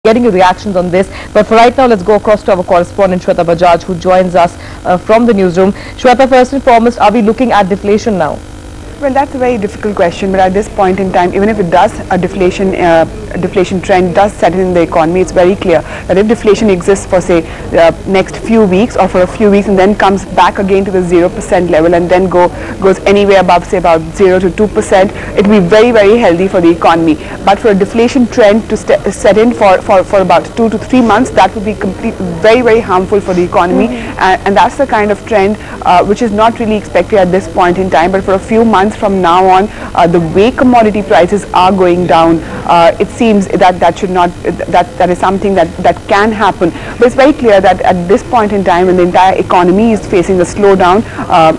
getting your reactions on this. But for right now, let's go across to our correspondent Shweta Bajaj, who joins us from the newsroom. Shweta, first and foremost, are we looking at deflation now? Well, that's a very difficult question, but at this point in time, even if it does, a deflation trend does set in the economy, it's very clear that if deflation exists for, say, next few weeks or for a few weeks and then comes back again to the 0% level and then goes anywhere above, say, about 0 to 2%, it will be very, very healthy for the economy. But for a deflation trend to set in for about 2 to 3 months, that would be very, very harmful for the economy. And that's the kind of trend which is not really expected at this point in time, but for a few months from now on, the way commodity prices are going down, it seems that is something that can happen. But it's very clear that at this point in time, when the entire economy is facing a slowdown,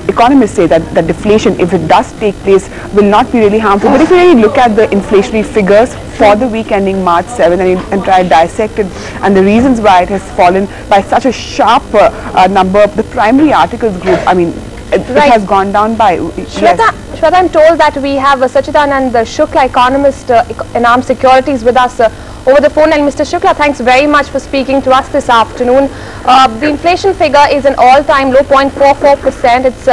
economists say that deflation, if it does take place, will not be really harmful. But if you really look at the inflationary figures for the week ending March 7 and try to dissect it and the reasons why it has fallen by such a sharp number, the primary articles group, I mean, it has gone down by... Shweta, I'm told that we have Sachidanand Shukla, economist in Armed Securities, with us over the phone. And Mr. Shukla, thanks very much for speaking to us this afternoon. The inflation figure is an all-time low, 0.44%. It's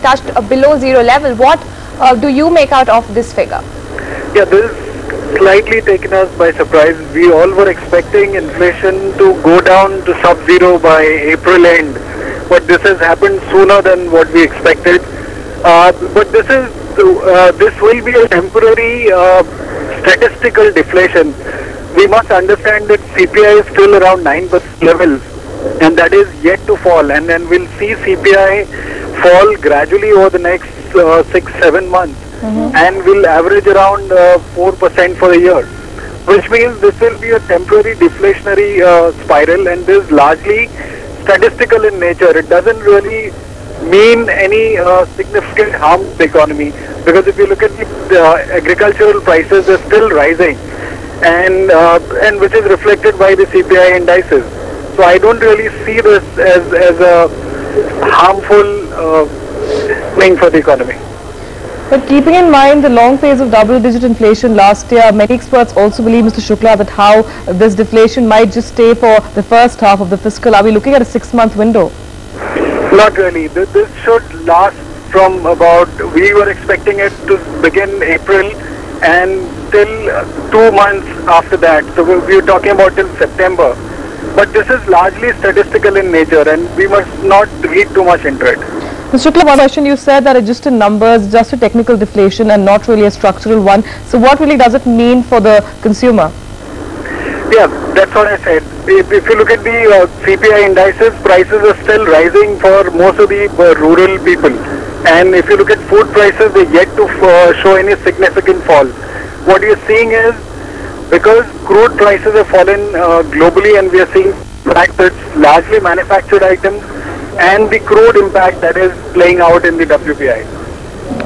touched below zero level. What do you make out of this figure? Yeah, this is slightly taken us by surprise. We all were expecting inflation to go down to sub-zero by April end, but this has happened sooner than what we expected. But this will be a temporary statistical deflation. We must understand that CPI is still around 9% levels, and that is yet to fall. And then we'll see CPI fall gradually over the next 6-7 months, and will average around 4% for the year, which means this will be a temporary deflationary spiral, and this is largely statistical in nature. It doesn't really mean any significant harm to the economy, because if you look at the agricultural prices, they're still rising, and which is reflected by the CPI indices. So I don't really see this as a harmful thing for the economy. But keeping in mind the long phase of double-digit inflation last year, many experts also believe, Mr. Shukla, that how this deflation might just stay for the first half of the fiscal. Are we looking at a 6-month window? Not really. This should last from about, we were expecting it to begin April and till 2 months after that. So we were talking about till September. But this is largely statistical in nature, and we must not read too much into it. Mr. Shukla, one question, you said that it's just in numbers, just a technical deflation and not really a structural one. So what really does it mean for the consumer? Yeah, that's what I said. If you look at the CPI indices, prices are still rising for most of the rural people. And if you look at food prices, they're yet to show any significant fall. What you're seeing is, because crude prices have fallen globally, and we are seeing the fact that it's largely manufactured items, and the crude impact that is playing out in the WPI.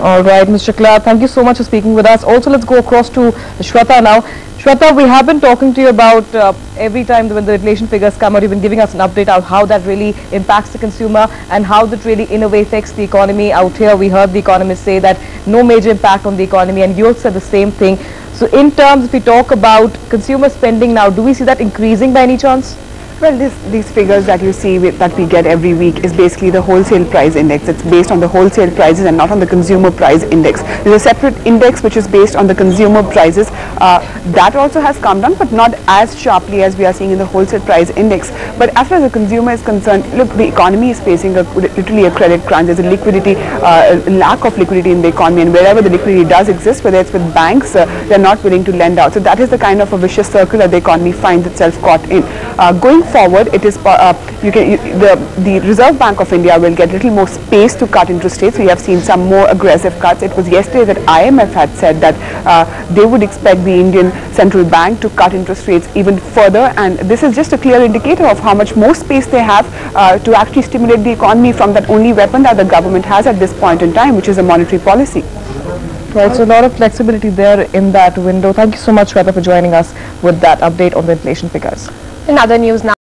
All right, Mr. Shukla, thank you so much for speaking with us. Also, let's go across to Shweta now. Shweta, we have been talking to you about every time when the inflation figures come out, you've been giving us an update on how that really impacts the consumer and how that really in a way affects the economy out here. We heard the economists say that no major impact on the economy, and you also said the same thing. So in terms, if we talk about consumer spending now, do we see that increasing by any chance? Well, these figures that you see that we get every week is basically the wholesale price index. It's based on the wholesale prices and not on the consumer price index. There's a separate index which is based on the consumer prices. That also has come down, but not as sharply as we are seeing in the wholesale price index. But as far as the consumer is concerned, look, the economy is facing literally a credit crunch. There's a liquidity, lack of liquidity in the economy, and wherever the liquidity does exist, whether it's with banks, they're not willing to lend out. So that is the kind of a vicious circle that the economy finds itself caught in. Going forward, it is the Reserve Bank of India will get a little more space to cut interest rates. We have seen some more aggressive cuts. It was yesterday that IMF had said that they would expect the Indian Central Bank to cut interest rates even further, and this is just a clear indicator of how much more space they have to actually stimulate the economy from that only weapon that the government has at this point in time, which is a monetary policy. Right, so a lot of flexibility there in that window. Thank you so much, Shweta, for joining us with that update on the inflation figures. In other news now.